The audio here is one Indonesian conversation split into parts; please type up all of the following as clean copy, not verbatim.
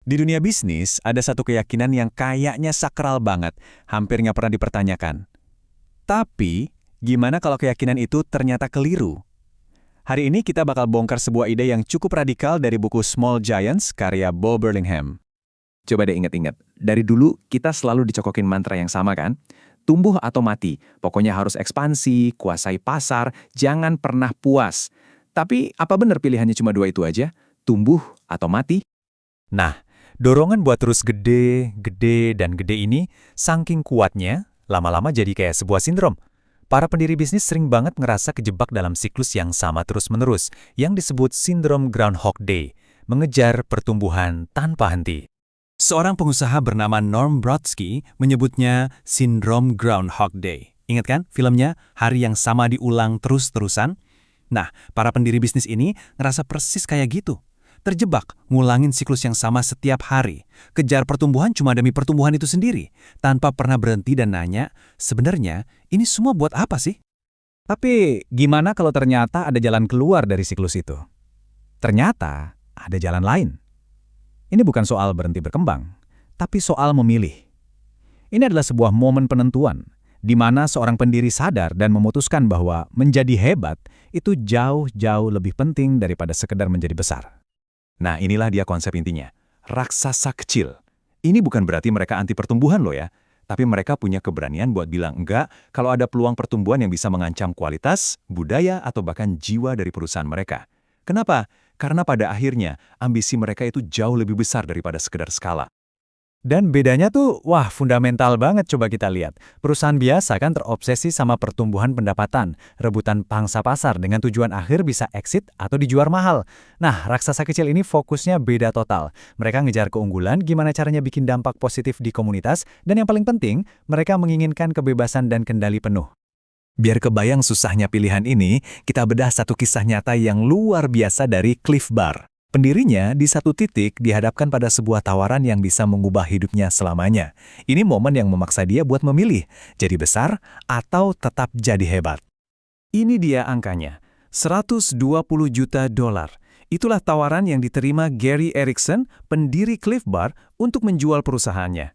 Di dunia bisnis, ada satu keyakinan yang kayaknya sakral banget, hampir nggak pernah dipertanyakan. Tapi, gimana kalau keyakinan itu ternyata keliru? Hari ini kita bakal bongkar sebuah ide yang cukup radikal dari buku Small Giants karya Bo Burlingham. Coba deh ingat-ingat, dari dulu kita selalu dicokokin mantra yang sama kan? Tumbuh atau mati, pokoknya harus ekspansi, kuasai pasar, jangan pernah puas. Tapi apa benar pilihannya cuma dua itu aja? Tumbuh atau mati? Nah, dorongan buat terus gede, gede, dan gede ini saking kuatnya, lama-lama jadi kayak sebuah sindrom. Para pendiri bisnis sering banget ngerasa kejebak dalam siklus yang sama terus-menerus, yang disebut sindrom Groundhog Day, mengejar pertumbuhan tanpa henti. Seorang pengusaha bernama Norm Brodsky menyebutnya sindrom Groundhog Day. Ingat kan filmnya Hari yang Sama Diulang Terus-Terusan? Nah, para pendiri bisnis ini ngerasa persis kayak gitu. Terjebak, ngulangin siklus yang sama setiap hari. Kejar pertumbuhan cuma demi pertumbuhan itu sendiri, tanpa pernah berhenti dan nanya, sebenarnya ini semua buat apa sih? Tapi gimana kalau ternyata ada jalan keluar dari siklus itu? Ternyata ada jalan lain. Ini bukan soal berhenti berkembang, tapi soal memilih. Ini adalah sebuah momen penentuan, di mana seorang pendiri sadar dan memutuskan bahwa menjadi hebat itu jauh-jauh lebih penting daripada sekedar menjadi besar. Nah, inilah dia konsep intinya. Raksasa kecil. Ini bukan berarti mereka anti pertumbuhan loh ya, tapi mereka punya keberanian buat bilang enggak kalau ada peluang pertumbuhan yang bisa mengancam kualitas, budaya, atau bahkan jiwa dari perusahaan mereka. Kenapa? Karena pada akhirnya, ambisi mereka itu jauh lebih besar daripada sekedar skala. Dan bedanya tuh, wah fundamental banget coba kita lihat. Perusahaan biasa kan terobsesi sama pertumbuhan pendapatan, rebutan pangsa pasar dengan tujuan akhir bisa exit atau dijual mahal. Nah, raksasa kecil ini fokusnya beda total. Mereka ngejar keunggulan, gimana caranya bikin dampak positif di komunitas, dan yang paling penting, mereka menginginkan kebebasan dan kendali penuh. Biar kebayang susahnya pilihan ini, kita bedah satu kisah nyata yang luar biasa dari Cliff Bar. Pendirinya di satu titik dihadapkan pada sebuah tawaran yang bisa mengubah hidupnya selamanya. Ini momen yang memaksa dia buat memilih, jadi besar atau tetap jadi hebat. Ini dia angkanya, $120 juta. Itulah tawaran yang diterima Gary Erickson, pendiri Cliff Bar, untuk menjual perusahaannya.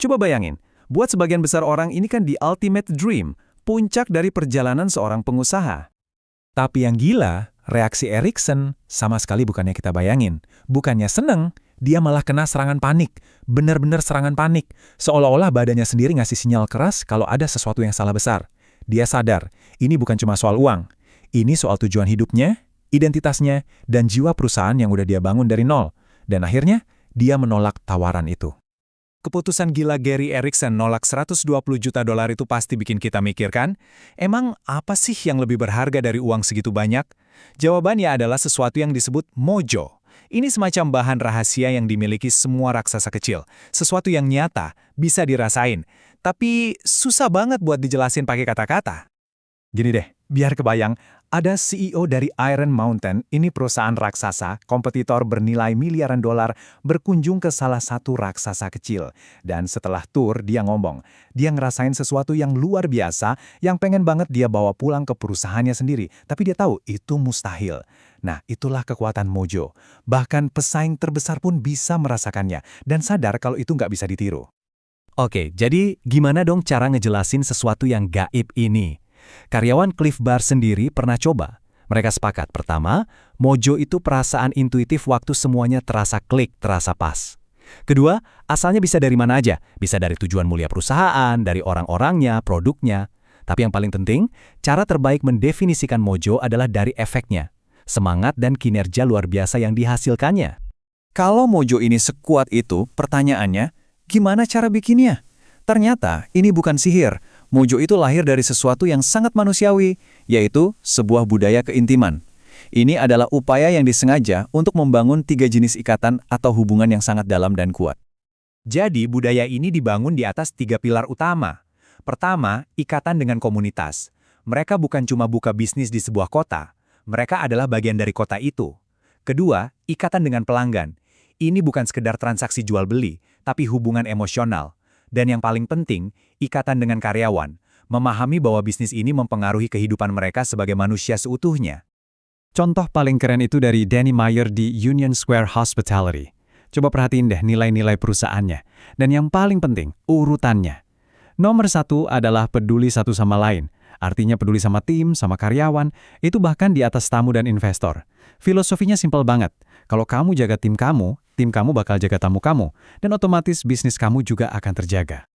Coba bayangin, buat sebagian besar orang ini kan the ultimate dream, puncak dari perjalanan seorang pengusaha. Tapi yang gila, reaksi Erickson sama sekali bukannya kita bayangin. Bukannya seneng, dia malah kena serangan panik. Benar-benar serangan panik. Seolah-olah badannya sendiri ngasih sinyal keras kalau ada sesuatu yang salah besar. Dia sadar, ini bukan cuma soal uang. Ini soal tujuan hidupnya, identitasnya, dan jiwa perusahaan yang udah dia bangun dari nol. Dan akhirnya, dia menolak tawaran itu. Keputusan gila Gary Erickson nolak $120 juta itu pasti bikin kita mikir kan? Emang apa sih yang lebih berharga dari uang segitu banyak? Jawabannya adalah sesuatu yang disebut mojo. Ini semacam bahan rahasia yang dimiliki semua raksasa kecil. Sesuatu yang nyata, bisa dirasain. Tapi susah banget buat dijelasin pakai kata-kata. Gini deh, biar kebayang, ada CEO dari Iron Mountain, ini perusahaan raksasa, kompetitor bernilai miliaran dolar, berkunjung ke salah satu raksasa kecil. Dan setelah tur, dia ngomong, dia ngerasain sesuatu yang luar biasa, yang pengen banget dia bawa pulang ke perusahaannya sendiri. Tapi dia tahu, itu mustahil. Nah, itulah kekuatan mojo. Bahkan pesaing terbesar pun bisa merasakannya, dan sadar kalau itu nggak bisa ditiru. Oke, jadi gimana dong cara ngejelasin sesuatu yang gaib ini? Karyawan Cliff Bar sendiri pernah coba. Mereka sepakat, pertama, mojo itu perasaan intuitif waktu semuanya terasa klik, terasa pas. Kedua, asalnya bisa dari mana aja. Bisa dari tujuan mulia perusahaan, dari orang-orangnya, produknya. Tapi yang paling penting, cara terbaik mendefinisikan mojo adalah dari efeknya. Semangat dan kinerja luar biasa yang dihasilkannya. Kalau mojo ini sekuat itu, pertanyaannya, gimana cara bikinnya? Ternyata, ini bukan sihir. Mojo itu lahir dari sesuatu yang sangat manusiawi, yaitu sebuah budaya keintiman. Ini adalah upaya yang disengaja untuk membangun 3 jenis ikatan atau hubungan yang sangat dalam dan kuat. Jadi, budaya ini dibangun di atas 3 pilar utama. Pertama, ikatan dengan komunitas. Mereka bukan cuma buka bisnis di sebuah kota, mereka adalah bagian dari kota itu. Kedua, ikatan dengan pelanggan. Ini bukan sekedar transaksi jual-beli, tapi hubungan emosional. Dan yang paling penting, ikatan dengan karyawan, memahami bahwa bisnis ini mempengaruhi kehidupan mereka sebagai manusia seutuhnya. Contoh paling keren itu dari Danny Meyer di Union Square Hospitality. Coba perhatiin deh nilai-nilai perusahaannya. Dan yang paling penting, urutannya. Nomor 1 adalah peduli satu sama lain. Artinya peduli sama tim, sama karyawan, itu bahkan di atas tamu dan investor. Filosofinya simpel banget. Kalau kamu jaga tim kamu bakal jaga tamu kamu. Dan otomatis bisnis kamu juga akan terjaga.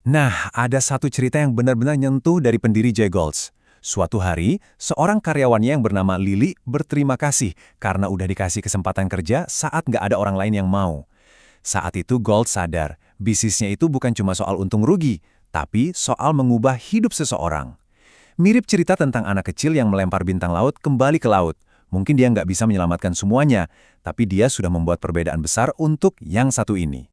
Nah, ada satu cerita yang benar-benar nyentuh dari pendiri J-Golds. Suatu hari, seorang karyawannya yang bernama Lily berterima kasih karena udah dikasih kesempatan kerja saat nggak ada orang lain yang mau. Saat itu Gold sadar, bisnisnya itu bukan cuma soal untung rugi, tapi soal mengubah hidup seseorang. Mirip cerita tentang anak kecil yang melempar bintang laut kembali ke laut. Mungkin dia nggak bisa menyelamatkan semuanya, tapi dia sudah membuat perbedaan besar untuk yang satu ini.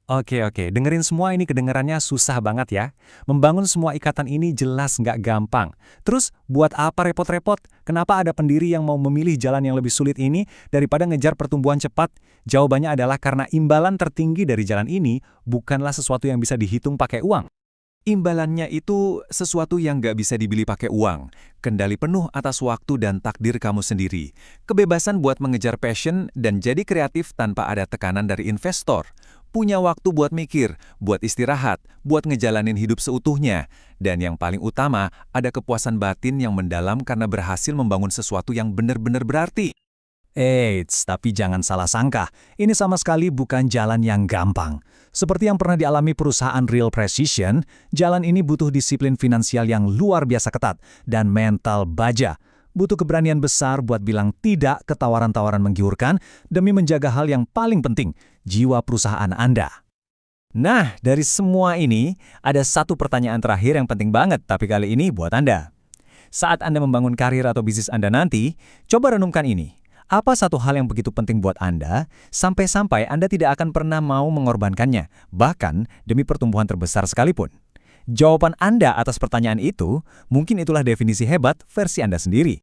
Oke, dengerin semua ini kedengarannya susah banget ya. Membangun semua ikatan ini jelas nggak gampang. Terus, buat apa repot-repot? Kenapa ada pendiri yang mau memilih jalan yang lebih sulit ini daripada ngejar pertumbuhan cepat? Jawabannya adalah karena imbalan tertinggi dari jalan ini bukanlah sesuatu yang bisa dihitung pakai uang. Imbalannya itu sesuatu yang nggak bisa dibeli pakai uang, kendali penuh atas waktu dan takdir kamu sendiri, kebebasan buat mengejar passion dan jadi kreatif tanpa ada tekanan dari investor, punya waktu buat mikir, buat istirahat, buat ngejalanin hidup seutuhnya, dan yang paling utama, ada kepuasan batin yang mendalam karena berhasil membangun sesuatu yang benar-benar berarti. Eits, tapi jangan salah sangka, ini sama sekali bukan jalan yang gampang. Seperti yang pernah dialami perusahaan Real Precision, jalan ini butuh disiplin finansial yang luar biasa ketat dan mental baja. Butuh keberanian besar buat bilang tidak ke tawaran-tawaran menggiurkan demi menjaga hal yang paling penting, jiwa perusahaan Anda. Nah, dari semua ini, ada satu pertanyaan terakhir yang penting banget, tapi kali ini buat Anda. Saat Anda membangun karir atau bisnis Anda nanti, coba renungkan ini. Apa satu hal yang begitu penting buat Anda, sampai-sampai Anda tidak akan pernah mau mengorbankannya, bahkan demi pertumbuhan terbesar sekalipun? Jawaban Anda atas pertanyaan itu, mungkin itulah definisi hebat versi Anda sendiri.